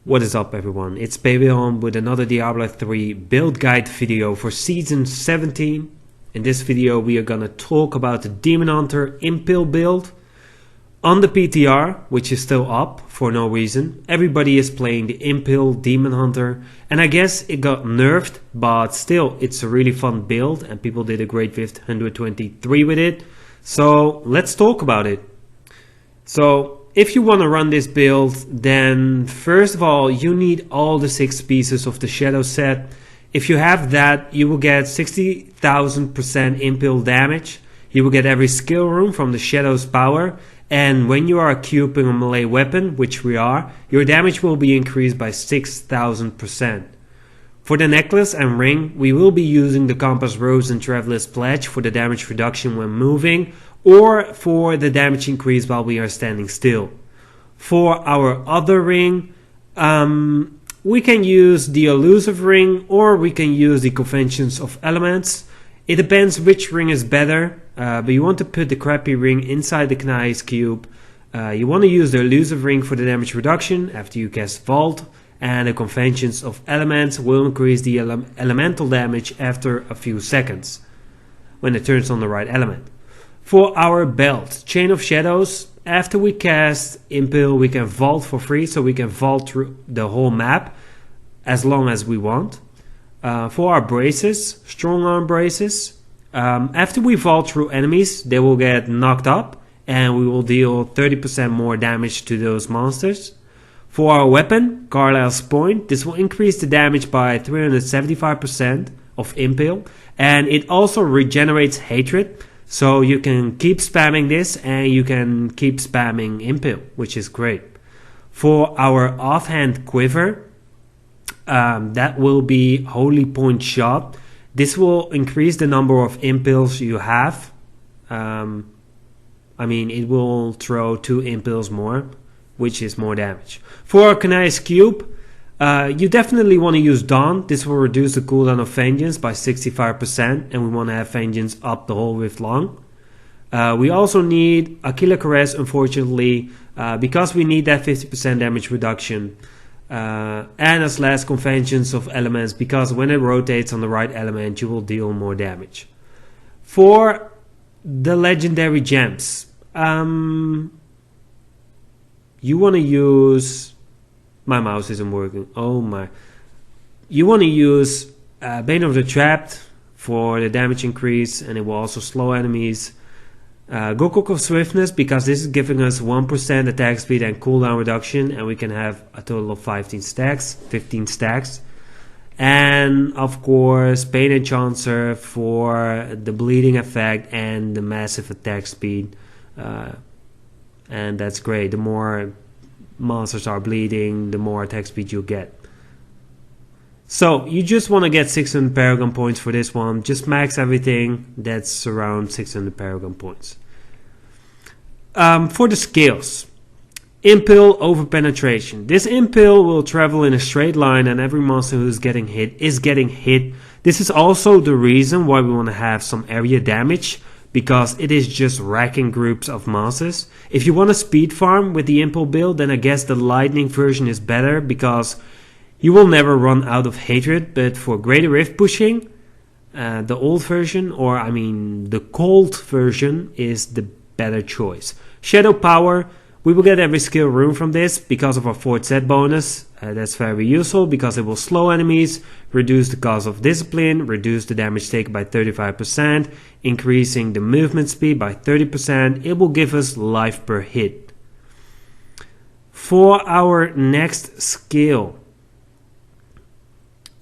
What is up everyone, it's PWilhelm with another Diablo 3 build guide video for season 17. In this video we are gonna talk about the Demon Hunter Impale build on the PTR, which is still up for no reason. Everybody is playing the Impale Demon Hunter and I guess it got nerfed, but still it's a really fun build and people did a great 123 with it. So let's talk about it. So if you want to run this build, then first of all you need all the 6 pieces of the shadow set. If you have that, you will get 60,000% impale damage. You will get every skill room from the shadow's power, and when you are equipping a melee weapon, which we are, your damage will be increased by 6,000%. For the necklace and ring, we will be using the Compass Rose and Traveler's Pledge for the damage reduction when moving, or for the damage increase while we are standing still. For our other ring, we can use the Elusive Ring, or we can use the Conventions of Elements. It depends which ring is better, but you want to put the crappy ring inside the Knight's Cube. You want to use the Elusive Ring for the damage reduction after you cast Vault, and the Conventions of Elements will increase the elemental damage after a few seconds when it turns on the right element. For our belt, Chain of Shadows, after we cast Impale we can vault for free, so we can vault through the whole map as long as we want. For our braces, Strong Arm Braces, after we vault through enemies they will get knocked up and we will deal 30% more damage to those monsters. For our weapon, Carlisle's Point, this will increase the damage by 375% of Impale, and it also regenerates hatred. So you can keep spamming this and you can keep spamming Impale, which is great. For our offhand quiver, that will be Holy Point Shot. This will increase the number of impales you have. It will throw 2 impales more, which is more damage. For our Knight's Cube, you definitely want to use Dawn. This will reduce the cooldown of Vengeance by 65%, and we want to have Vengeance up the whole rift long. We also need Aquila Caress, unfortunately, because we need that 50% damage reduction. And as last, Conventions of Elements, because when it rotates on the right element you will deal more damage. For the legendary gems, you want to use... My mouse isn't working. Oh my. You want to use Bane of the Trapped for the damage increase, and it will also slow enemies. Gokok of Swiftness, because this is giving us 1% attack speed and cooldown reduction, and we can have a total of 15 stacks. And of course Pain Enchanter for the bleeding effect and the massive attack speed. And that's great. The more monsters are bleeding, the more attack speed you get. So you just want to get 600 Paragon points for this one. Just max everything. That's around 600 Paragon points. For the skills, Impale over penetration. This Impale will travel in a straight line and every monster who is getting hit is getting hit. This is also the reason why we want to have some area damage, because it is just racking groups of monsters. If you want to speed farm with the Impale build, then I guess the Lightning version is better, because you will never run out of hatred. But for Greater Rift pushing, the old version, the Cold version is the better choice. Shadow Power, we will get every skill room from this because of our 4th set bonus. That's very useful because it will slow enemies, reduce the cost of discipline, reduce the damage taken by 35%, increasing the movement speed by 30%. It will give us life per hit. For our next skill,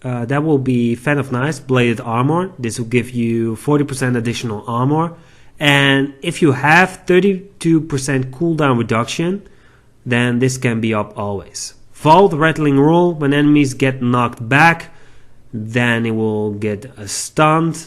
that will be Fan of Knives, Bladed Armor. This will give you 40% additional armor. And if you have 32% cooldown reduction, then this can be up always. Vault Rattling Roll, when enemies get knocked back, then it will get a stunned.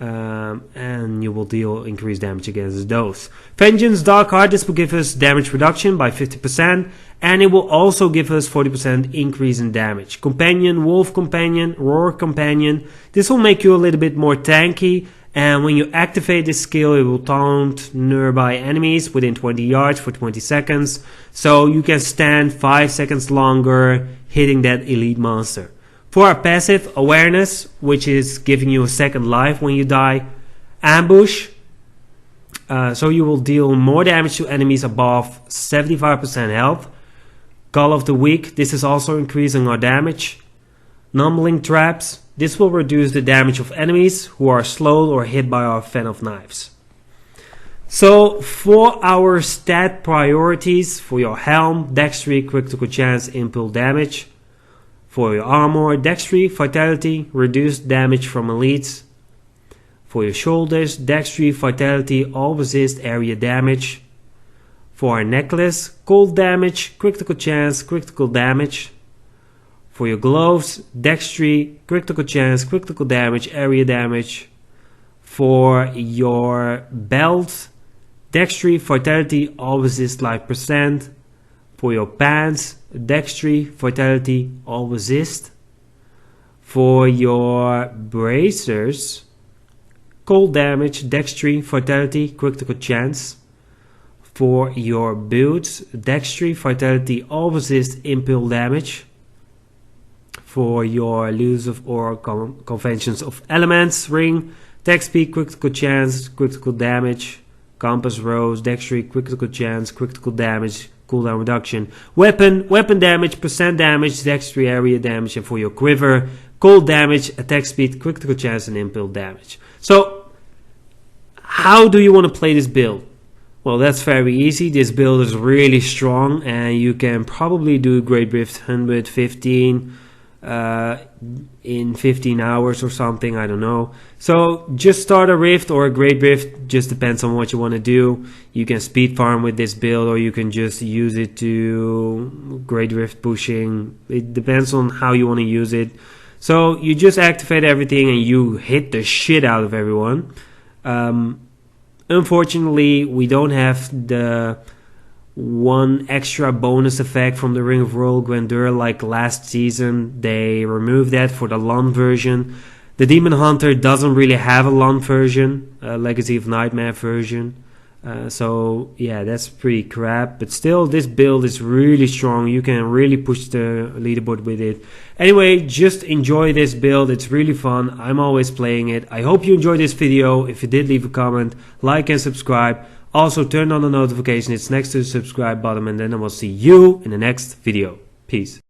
and you will deal increased damage against those. Vengeance Dark Heart, this will give us damage reduction by 50%, and it will also give us 40% increase in damage. Companion, Wolf Companion, Roar Companion, this will make you a little bit more tanky, and when you activate this skill it will taunt nearby enemies within 20 yards for 20 seconds, so you can stand 5 seconds longer hitting that elite monster. For our passive, Awareness, which is giving you a second life when you die. Ambush, so you will deal more damage to enemies above 75% health. Call of the Weak, this is also increasing our damage. Numbling Traps, this will reduce the damage of enemies who are slowed or hit by our Fan of Knives. So for our stat priorities, for your helm, Dexterity, critical chance, impale damage. For your armor, Dexterity, Vitality, reduced damage from elites. For your shoulders, Dexterity, Vitality, all resist area damage. For our necklace, cold damage, critical chance, critical damage. For your gloves, Dexterity, critical chance, critical damage, area damage. For your belt, Dexterity, Vitality, all resist life percent. For your pants, Dexterity, Vitality, all resist. For your bracers, cold damage, Dexterity, Vitality, critical chance. For your boots, Dexterity, Vitality, all resist impale damage. For your elusive or conventions of elements ring, attack speed, critical chance, critical damage. Compass rose, Dexterity, critical chance, critical damage, cooldown reduction. Weapon damage, percent damage, Dexterity, area damage. And for your quiver, cold damage, attack speed, critical chance, and impale damage. So how do you want to play this build? Well, that's very easy. This build is really strong, and you can probably do Great Rift 115 in 15 hours or something, I don't know. So just start a rift or a Great Rift, just depends on what you want to do. You can speed farm with this build, or you can just use it to Great Rift pushing. It depends on how you want to use it. So you just activate everything and you hit the shit out of everyone. Unfortunately, we don't have the one extra bonus effect from the Ring of Royal Grandeur like last season. They removed that for the LAN version. The Demon Hunter doesn't really have a LAN version, a Legacy of Nightmare version. So yeah, that's pretty crap, but still this build is really strong. You can really push the leaderboard with it. Anyway, just enjoy this build, it's really fun. I'm always playing it. I hope you enjoyed this video. If you did, leave a comment, like and subscribe. Also turn on the notification, it's next to the subscribe button, and then I will see you in the next video. Peace.